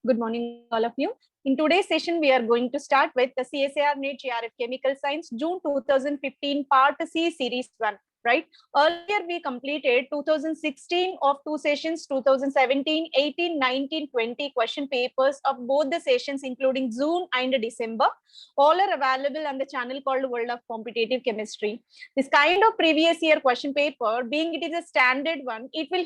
Good morning, all of you. In today's session, we are going to start with the CSIR NEET GRF Chemical Science June 2015 Part C Series 1. Right? Earlier, we completed 2016 of two sessions, 2017, 18, 19, 20 question papers of both the sessions, including June and December. All are available on the channel called World of Competitive Chemistry. This kind of previous year question paper, being it is a standard one, it will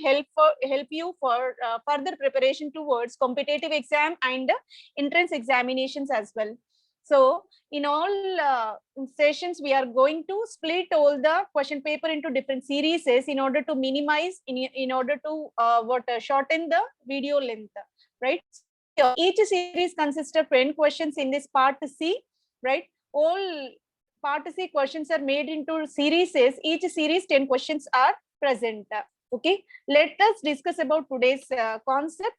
help you for further preparation towards competitive exam and entrance examinations as well. So in all sessions, we are going to split all the question paper into different series in order to minimize, in order to shorten the video length, right? So each series consists of 10 questions in this part C, right? All part C questions are made into series. Each series 10 questions are present. Okay, let us discuss about today's concept,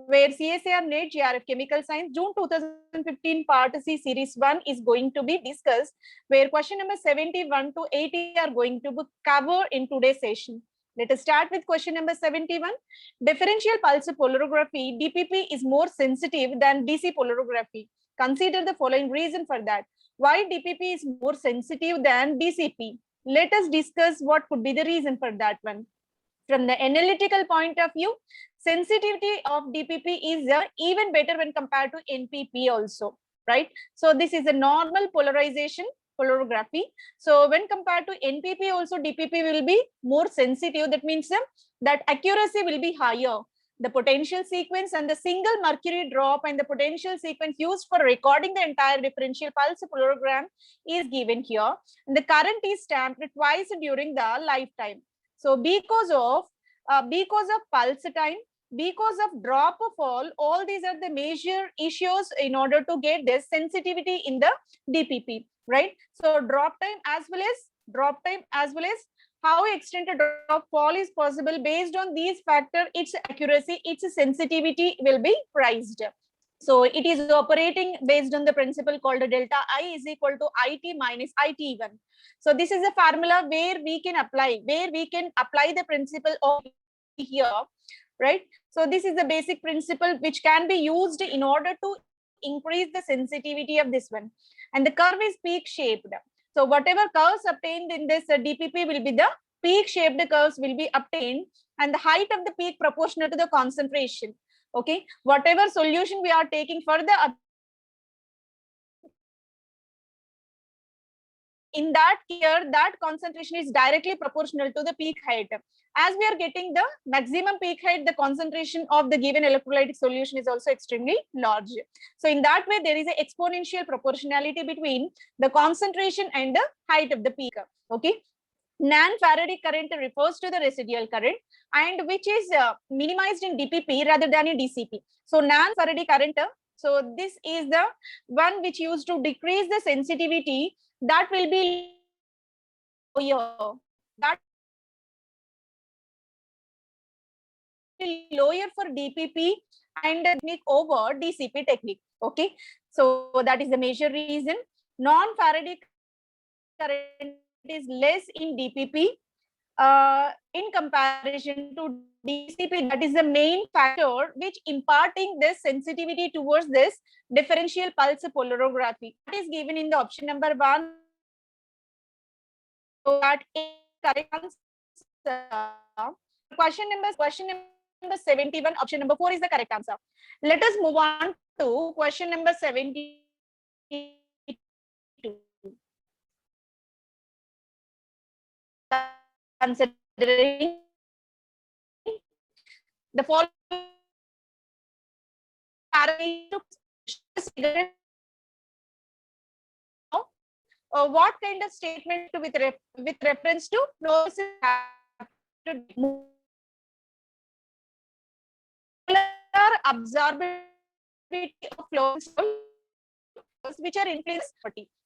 where CSIR NEET GRF Chemical Science June 2015 Part C Series 1 is going to be discussed, where question number 71 to 80 are going to be covered in today's session. Let us start with question number 71. Differential pulse polarography, DPP, is more sensitive than DC polarography. Consider the following reason for that. Why DPP is more sensitive than DCP? Let us discuss what could be the reason for that one. From the analytical point of view, sensitivity of DPP is even better when compared to NPP also, right? So this is a normal polarization polarography. So when compared to NPP also, DPP will be more sensitive. That means that accuracy will be higher. The potential sequence and the single mercury drop and the potential sequence used for recording the entire differential pulse polarigram is given here. And the current is stamped twice during the lifetime. So because of pulse time, because of drop of all these are the major issues in order to get this sensitivity in the DPP, right? So drop time as well as how extended drop fall is possible. Based on these factors, its accuracy, its sensitivity will be priced. So it is operating based on the principle called delta I is equal to IT minus IT1. So this is a formula where we can apply the principle of here, right? So this is the basic principle which can be used in order to increase the sensitivity of this one. And the curve is peak shaped. So whatever curves obtained in this DPP will be the peak shaped curves will be obtained, and the height of the peak proportional to the concentration. Okay, whatever solution we are taking for the, in that here, that concentration is directly proportional to the peak height. As we are getting the maximum peak height, the concentration of the given electrolytic solution is also extremely large. So in that way, there is an exponential proportionality between the concentration and the height of the peak. Okay, non-Faraday current refers to the residual current, and which is minimized in DPP rather than in DCP. So non-Faraday current, so this is the one which used to decrease the sensitivity, that will be lower. That lower for DPP and technique over DCP technique. Okay, so that is the major reason. Non-Faraday current is less in DPP in comparison to DCP. That is the main factor which imparting this sensitivity towards this differential pulse polarography. That is given in the option number 1. So that is correct answer. Question number 71, option number 4 is the correct answer. Let us move on to question number 72. Considering the following parameters, what kind of statement with reference to fluorescence absorbability of fluorescence, which are influenced.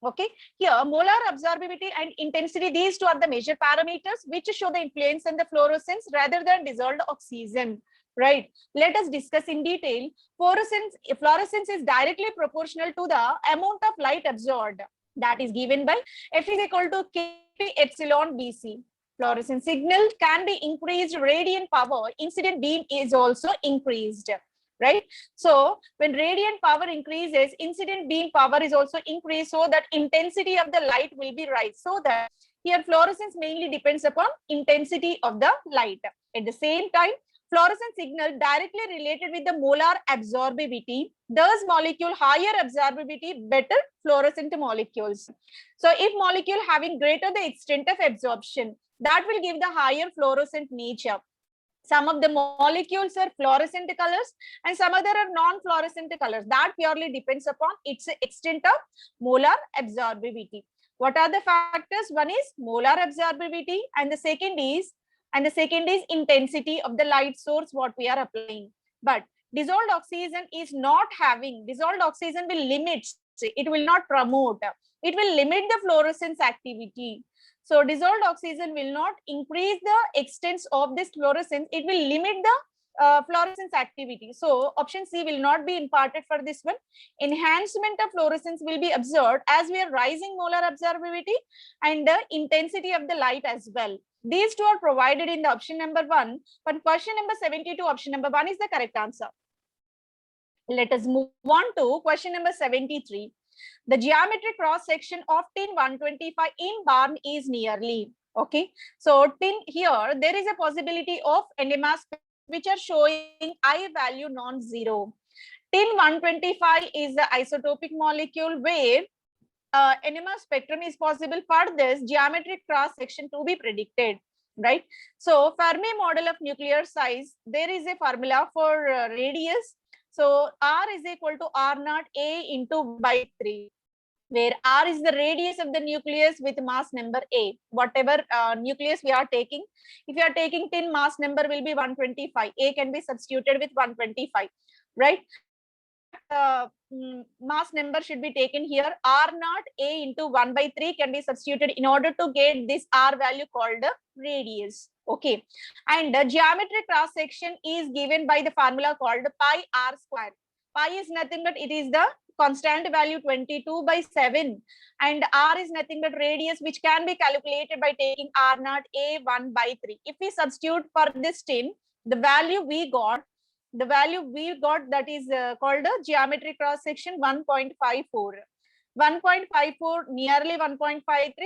Okay, here molar absorbability and intensity, these two are the major parameters which show the influence in the fluorescence rather than dissolved oxygen, right? Let us discuss in detail. Fluorescence is directly proportional to the amount of light absorbed, that is given by F is equal to Kp epsilon Bc. Fluorescence signal can be increased, radiant power, incident beam is also increased. right? So when radiant power increases, incident beam power is also increased, so that intensity of the light will be rise. So that here fluorescence mainly depends upon intensity of the light. At the same time, fluorescent signal directly related with the molar absorbability. Thus molecule higher absorbability, better fluorescent molecules. So if molecule having greater the extent of absorption, that will give the higher fluorescent nature. Some of the molecules are fluorescent colors and some other are non-fluorescent colors. That purely depends upon its extent of molar absorbability. What are the factors? One is molar absorbability, and the second is intensity of the light source what we are applying. But dissolved oxygen is not having, dissolved oxygen will limit, it will not promote, it will limit the fluorescence activity. So dissolved oxygen will not increase the extent of this fluorescence, it will limit the fluorescence activity. So option C will not be imparted for this one. Enhancement of fluorescence will be observed as we are rising molar absorbability and the intensity of the light as well. These two are provided in the option number 1, but question number 72, option number 1 is the correct answer. Let us move on to question number 73. The geometric cross section of tin 125 in barn is nearly, okay. So tin, here there is a possibility of NMR which are showing I value non-zero. Tin 125 is the isotopic molecule where NMR spectrum is possible for this geometric cross section to be predicted, right? So Fermi model of nuclear size, there is a formula for radius. So R is equal to R naught A into by 3, where R is the radius of the nucleus with mass number A. Whatever nucleus we are taking, if you are taking tin, mass number will be 125. A can be substituted with 125, right? Mass number should be taken here. R naught A into 1 by 3 can be substituted in order to get this R value called the radius. Okay. And the geometric cross section is given by the formula called pi R square. Pi is nothing but it is the constant value 22 by 7, and R is nothing but radius, which can be calculated by taking R naught A 1 by 3. If we substitute for this tin, the value we got that is called a geometric cross section 1.54. 1.54, nearly 1.53,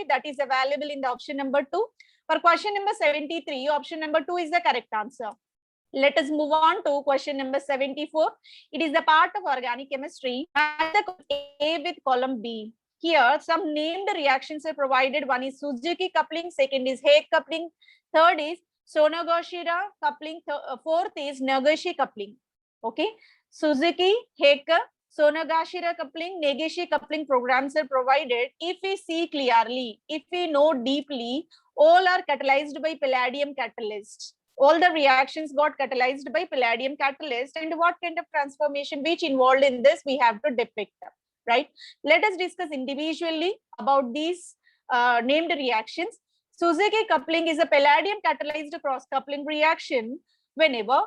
that is available in the option number 2. For question number 73, option number 2 is the correct answer. Let us move on to question number 74. It is the part of organic chemistry. Match the A with column B. Here, some named reactions are provided. One is Suzuki coupling, second is Hague coupling, third is Sonogashira coupling, fourth is Nagashi coupling. Okay, Suzuki, Hague, Sonogashira coupling, Nagashi coupling programs are provided. If we see clearly, if we know deeply, all are catalyzed by palladium catalyst. All the reactions got catalyzed by palladium catalyst, and what kind of transformation which involved in this we have to depict, right? Let us discuss individually about these named reactions. Suzuki coupling is a palladium catalyzed cross coupling reaction whenever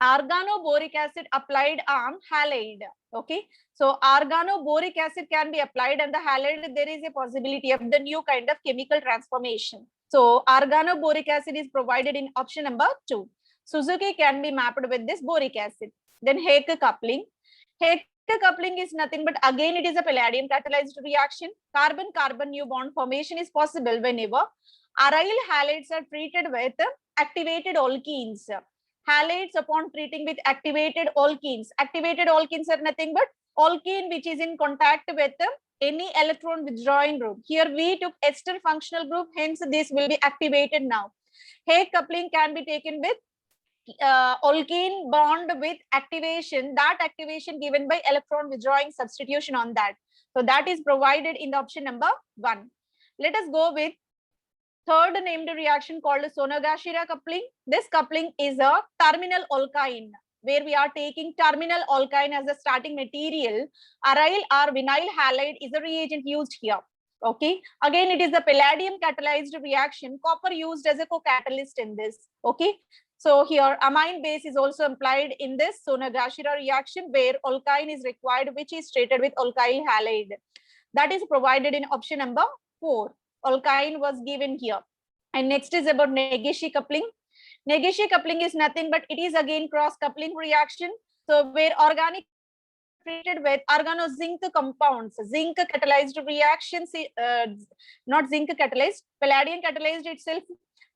organoboric acid applied on halide. Okay, so organoboric acid can be applied on the halide. There is a possibility of the new kind of chemical transformation. So organoboric acid is provided in option number 2. Suzuki can be mapped with this boric acid. Then Hague coupling. Hague coupling is nothing but again it is a palladium catalyzed reaction. Carbon-carbon new bond formation is possible whenever aryl halides are treated with activated alkenes. Halides upon treating with activated alkenes. Activated alkenes are nothing but alkene which is in contact with any electron withdrawing group. Here we took ester functional group, hence this will be activated now. Hague coupling can be taken with alkene bond with activation, that activation given by electron withdrawing substitution on that. So that is provided in the option number 1. Let us go with third named reaction called Sonogashira coupling. This coupling is a terminal alkyne, where we are taking terminal alkyne as a starting material. Aryl or vinyl halide is a reagent used here. Okay, again it is a palladium catalyzed reaction, copper used as a co-catalyst in this. Okay, so here amine base is also applied in this Sonogashira reaction where alkyne is required, which is treated with alkyl halide. That is provided in option number 4. Alkyne was given here. And next is about Nagashi coupling. Nagashi coupling is nothing but it is again cross coupling reaction. So where organic treated with organozinc compounds, zinc catalyzed reactions, not zinc catalyzed, palladium catalyzed itself,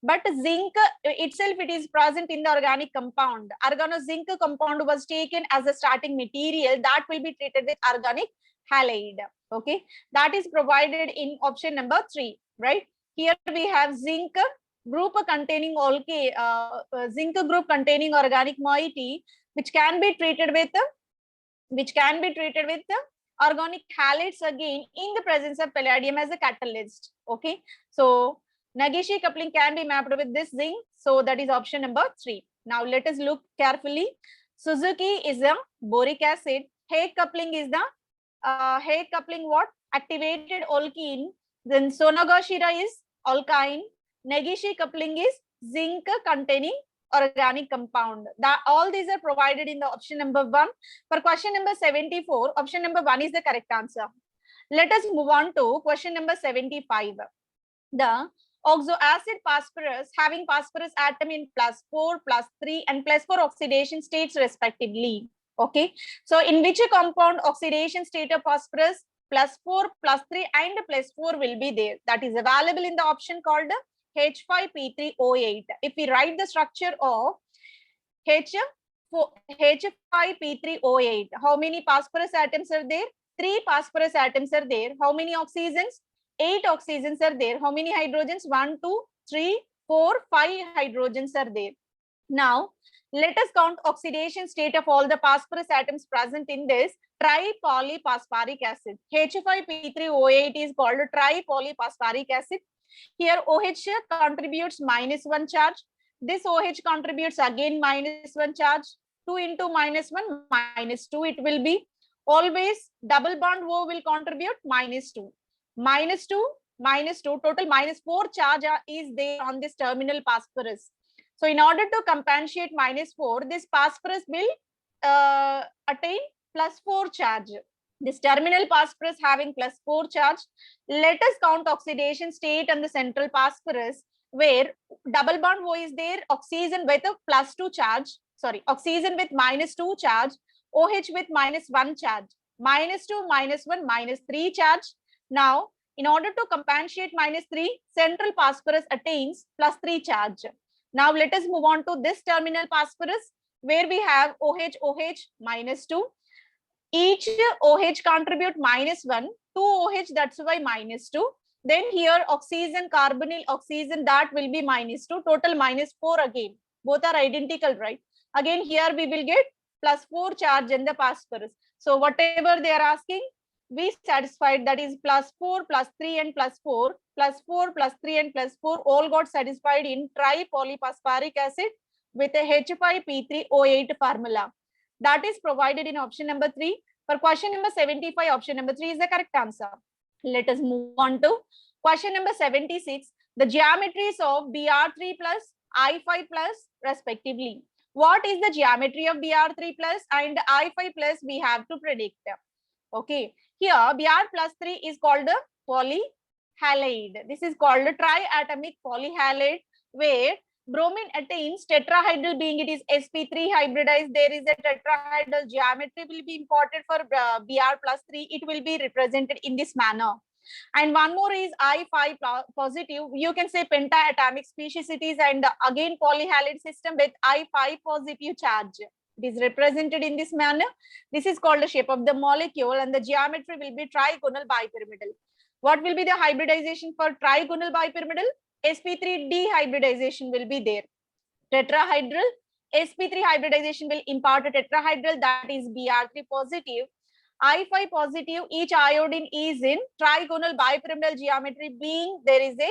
but zinc itself, it is present in the organic compound. Organozinc compound was taken as a starting material that will be treated with organic halide. Okay, that is provided in option number 3, right? Here we have zinc group containing zinc group containing organic moiety, which can be treated with organic halides again in the presence of palladium as a catalyst. Okay, so Nagishi coupling can be mapped with this zinc, so that is option number 3. Now let us look carefully. Suzuki is a boric acid. Hague coupling is the Hague coupling what? Activated alkene. Then Sonogashira is alkyne. Nagishi coupling is zinc containing organic compound. All these are provided in the option number 1. For question number 74, option number 1 is the correct answer. Let us move on to question number 75. The oxoacid phosphorus having phosphorus atom in +4, +3 and +4 oxidation states respectively. Okay, so in which compound oxidation state of phosphorus +4, +3 and +4 will be there? That is available in the option called H5P3O8. If we write the structure of H5P3O8, how many phosphorus atoms are there? 3 phosphorus atoms are there. How many oxygens? 8 oxygens are there. How many hydrogens? 1, 2, 3, 4, 5 hydrogens are there. Now, let us count oxidation state of all the phosphorus atoms present in this tripolyphosphoric acid. H5P3O8 is called tripolyphosphoric acid. Here OH contributes -1 charge. This OH contributes again -1 charge. 2 into -1, -2 it will be. Always double bond O will contribute -2. -2, total -4 charge is there on this terminal phosphorus. So in order to compensate -4, this phosphorus will attain +4 charge. This terminal phosphorus having +4 charge. Let us count oxidation state on the central phosphorus, where double bond O is there, oxygen with a +2 charge, oxygen with -2 charge, OH with -1 charge, -2, -1, -3 charge. Now, in order to compensate -3, central phosphorus attains +3 charge. Now, let us move on to this terminal phosphorus, where we have OH, OH, -2. Each OH contribute -1, 2 OH, that's why -2. Then here oxygen, carbonyl oxygen, that will be -2, total -4 again. Both are identical, right? Again, here we will get +4 charge in the phosphorus. So whatever they are asking, we satisfied, that is +4, +3 and +4, +4, +3 and +4 all got satisfied in tripolyphosphoric acid with a H5P3O8 formula. That is provided in option number 3. For question number 75, option number 3 is the correct answer. Let us move on to question number 76. The geometries of Br3 plus I5 plus respectively. What is the geometry of Br3 plus and I5 plus we have to predict? Okay, here Br plus 3 is called a polyhalide. This is called a triatomic polyhalide, where bromine attains tetrahedral, being it is sp3 hybridized. There is a tetrahedral geometry will be imported for Br plus 3. It will be represented in this manner. And one more is I5 positive. You can say pentaatomic speciesities and again polyhalide system with I5 positive charge. It is represented in this manner. This is called the shape of the molecule, and the geometry will be trigonal bipyramidal. What will be the hybridization for trigonal bipyramidal? sp3 dehybridization will be there. Tetrahedral, sp3 hybridization will impart a tetrahedral, that is Br3 positive. I5 positive, each iodine is in trigonal bipyramidal geometry, being there is a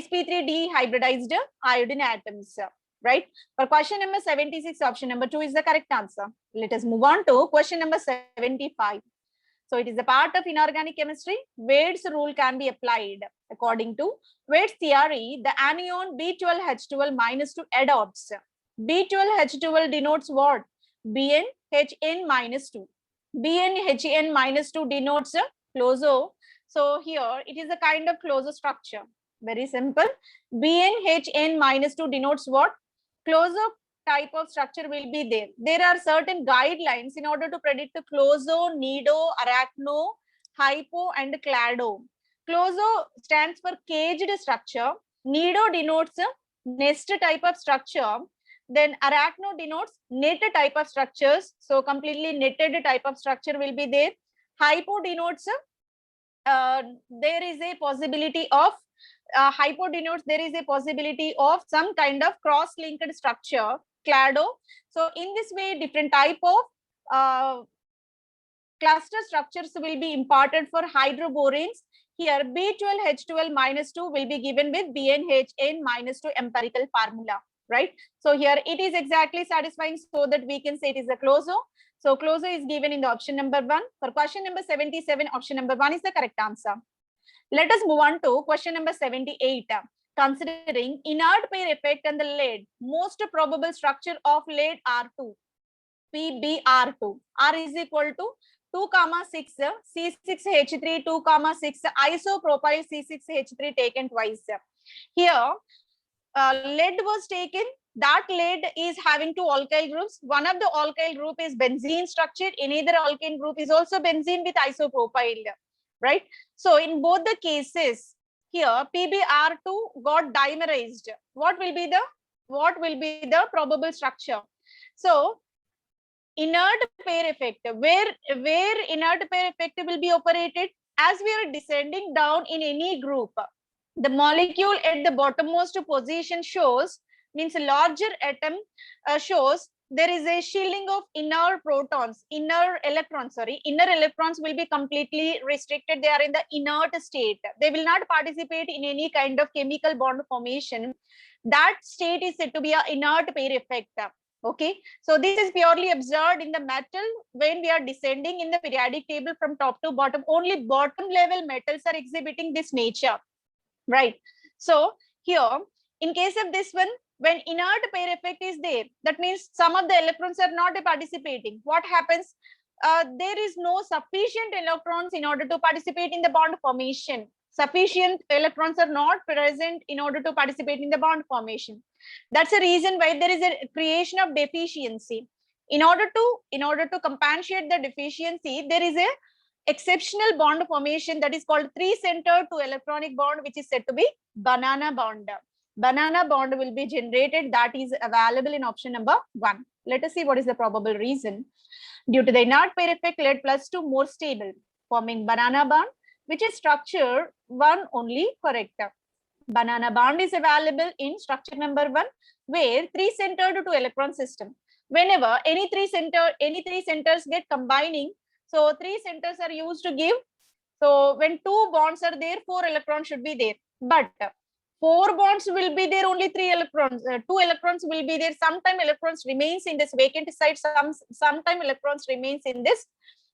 sp3 dehybridized iodine atoms. Right? For question number 76, option number 2 is the correct answer. Let us move on to question number 75. So it is a part of inorganic chemistry. Wade's rule can be applied. According to Wade's theory, the anion B12H12 -2 adopts. B12H12 denotes what? BnHn -2. BnHn -2 denotes closo. So here it is a kind of closo structure. Very simple. BnHn -2 denotes what? Closo type of structure will be there. There are certain guidelines in order to predict the closo, nido, arachno, hypo, and clado. Closo stands for caged structure. Nido denotes a nest type of structure. Then arachno denotes net type of structures. So completely netted type of structure will be there. Hypo denotes there is a possibility of hypo denotes there is a possibility of some kind of cross-linked structure, clado. So in this way, different type of cluster structures will be imparted for hydroboranes. Here B12H12 minus 2 will be given with BnHN minus 2 empirical formula, right? So here it is exactly satisfying, so that we can say it is a closo. So closo is given in the option number 1. For question number 77, option number 1 is the correct answer. Let us move on to question number 78. Considering inert pair effect and the lead, most probable structure of lead R2, PbR2. R is equal to 2, 6, C6H3, 2, 6, isopropyl C6H3 taken twice. Here, lead was taken. That lead is having 2 alkyl groups. One of the alkyl group is benzene structure. Another alkane group is also benzene with isopropyl, right? So in both the cases, here PbR2 got dimerized. What will be the probable structure? So inert pair effect, where inert pair effect will be operated, as we are descending down in any group, the molecule at the bottommost position shows, means a larger atom shows there is a shielding of inner electrons will be completely restricted. They are in the inert state. They will not participate in any kind of chemical bond formation. That state is said to be an inert pair effect. Okay, so this is purely observed in the metal when we are descending in the periodic table from top to bottom. Only bottom level metals are exhibiting this nature, right? So here, in case of this one, when inert pair effect is there, that means some of the electrons are not participating. What happens? There is no sufficient electrons in order to participate in the bond formation. Sufficient electrons are not present in order to participate in the bond formation. That's the reason why there is a creation of deficiency. In order to compensate the deficiency, there is a exceptional bond formation that is called 3-center to electronic bond, which is said to be banana bond. Banana bond will be generated. That is available in option number 1. Let us see what is the probable reason. Due to the inert pair effect, lead +2 more stable, forming banana bond, which is structure 1 only correct. Banana bond is available in structure number 1, where 3-centered to electron system. Whenever any three centers get combining, so 3 centers are used to give. So when 2 bonds are there, 4 electrons should be there. But 4 bonds will be there, only 3 electrons. 2 electrons will be there. Sometime electrons remains in this vacant site. Sometime electrons remains in this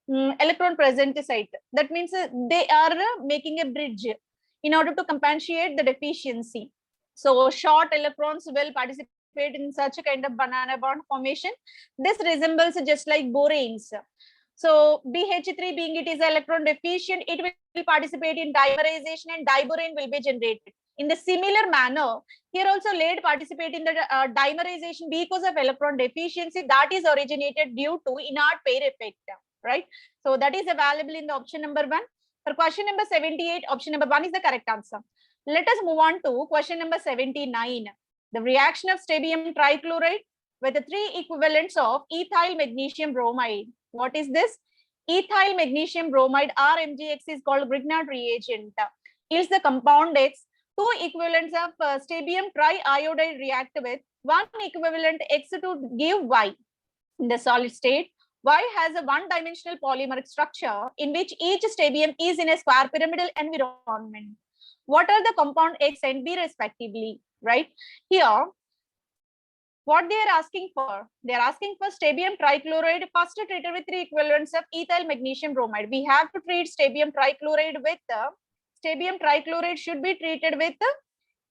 electron present site. That means they are making a bridge in order to compensate the deficiency. So short electrons will participate in such a kind of banana bond formation. This resembles just like boranes. So BH3 being it is electron deficient, it will participate in dimerization and diborane will be generated. In the similar manner, here also lead participate in the dimerization because of electron deficiency that is originated due to inert pair effect, right? So that is available in the option number 1. For question number 78, option number 1 is the correct answer. Let us move on to question number 79. The reaction of strontium trichloride with the 3 equivalents of ethyl magnesium bromide. What is this? Ethyl magnesium bromide, RMgX, is called Grignard reagent. Is the compound X. 2 equivalents of strontium triiodide react with 1 equivalent X to give Y. In the solid state, Y has a one-dimensional polymeric structure in which each strontium is in a square pyramidal environment. What are the compound X and B respectively, right? Here, what they are asking for? They are asking for strontium trichloride first treated with 3 equivalents of ethyl magnesium bromide. We have to treat strontium trichloride with strontium trichloride should be treated with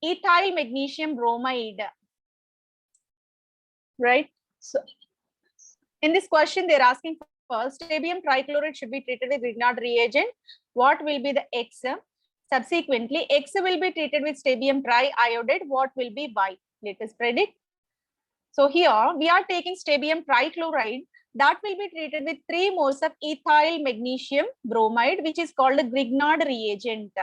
ethyl magnesium bromide, right? So in this question, they're asking for strontium trichloride should be treated with Grignard reagent. What will be the X? Subsequently, X will be treated with strontium triiodide. What will be Y? Let us predict. So here we are taking strontium trichloride that will be treated with 3 moles of ethyl magnesium bromide, which is called a Grignard reagent.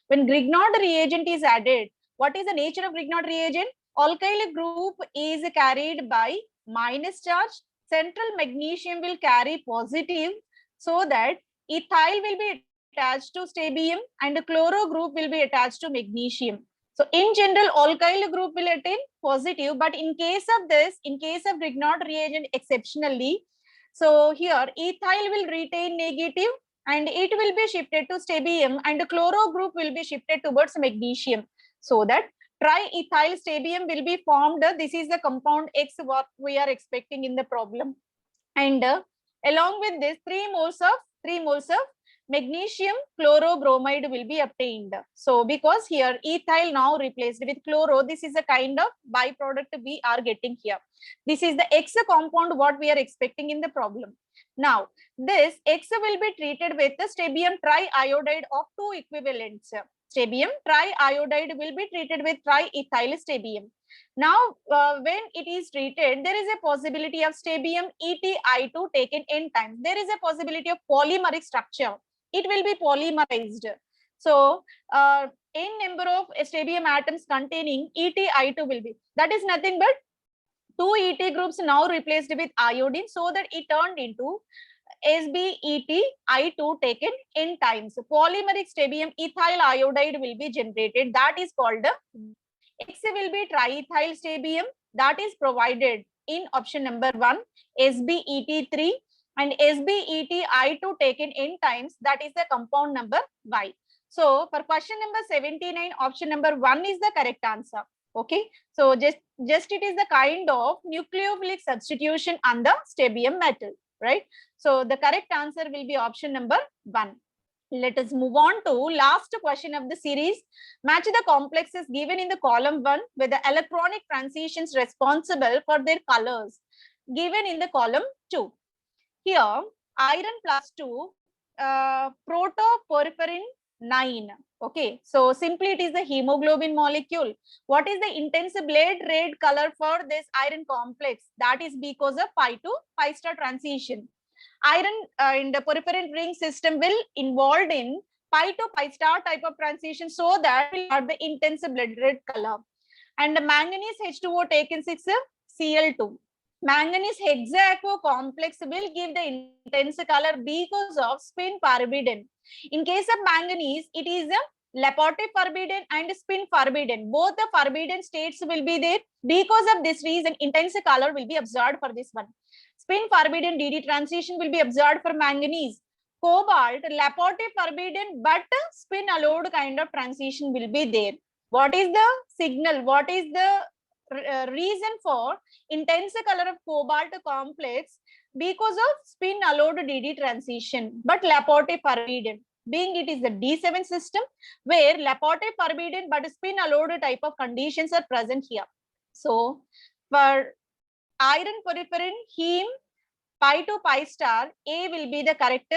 When Grignard reagent is added, what is the nature of Grignard reagent? Alkyl group is carried by minus charge. Central magnesium will carry positive, so that ethyl will be attached to strontium and the chloro group will be attached to magnesium. So in general, alkyl group will attain positive, but in case of this, in case of Grignard reagent exceptionally, so here ethyl will retain negative and it will be shifted to strontium and the chloro group will be shifted towards magnesium, so that triethyl strontium will be formed. This is the compound X what we are expecting in the problem. And along with this 3 moles of magnesium chlorobromide will be obtained. So because here ethyl now replaced with chloro, this is a kind of byproduct we are getting here. This is the X compound what we are expecting in the problem. Now this X will be treated with the strontium triiodide of 2 equivalents. Strontium triiodide will be treated with triethyl strontium. Now, when it is treated, there is a possibility of strontium EtI2 taken n times. There is a possibility of polymeric structure. It will be polymerized. So, n number of strontium atoms containing EtI2 will be. That is nothing but 2 ET groups now replaced with iodine, so that it turned into SbEtI2 taken n times. Polymeric strontium ethyl iodide will be generated. That is called X will be triethyl strontium that is provided in option number 1, SbEt3, and SbEtI2 taken n times, that is the compound number Y. So for question number 79, option number 1 is the correct answer. Okay, so just it is the kind of nucleophilic substitution on the strontium metal, right? So the correct answer will be option number 1. Let us move on to last question of the series. Match the complexes given in the column 1 with the electronic transitions responsible for their colors given in the column 2. Here, iron plus 2, protoporphyrin 9. Okay, so simply it is the hemoglobin molecule. What is the intense blood red color for this iron complex? That is because of pi to pi star transition. Iron in the porphyrin ring system will involved in pi to pi star type of transition, so that will have the intense blood red color. And the manganese H2O taken 6 Cl2. Manganese hexaquo complex will give the intense color because of spin forbidden. In case of manganese, it is a Laporte forbidden and spin forbidden. Both the forbidden states will be there. Because of this reason, intense color will be observed for this one. Spin forbidden DD transition will be observed for manganese. Cobalt, Laporte forbidden, but spin allowed kind of transition will be there. What is the signal? What is the reason for intense color of cobalt complex? Because of spin allowed DD transition, but Laporte forbidden. Being it is the D7 system where Laporte forbidden but spin allowed type of conditions are present here. So for iron porphyrin heme pi to pi star, A will be the correct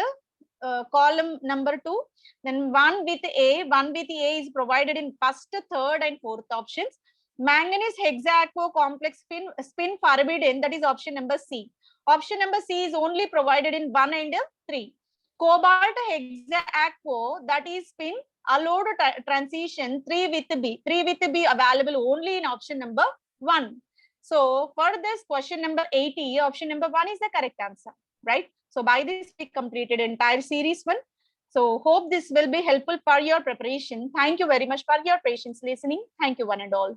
column number 2. Then 1 with A is provided in first, third and fourth options. Manganese hexaquo complex spin forbidden, that is option number C. Option number C is only provided in 1 and 3. Cobalt hexaquo, that is spin allowed transition 3 with B. 3 with B available only in option number 1. So for this question number 80, option number 1 is the correct answer, right? So by this we completed entire series 1. So hope this will be helpful for your preparation. Thank you very much for your patience listening. Thank you one and all.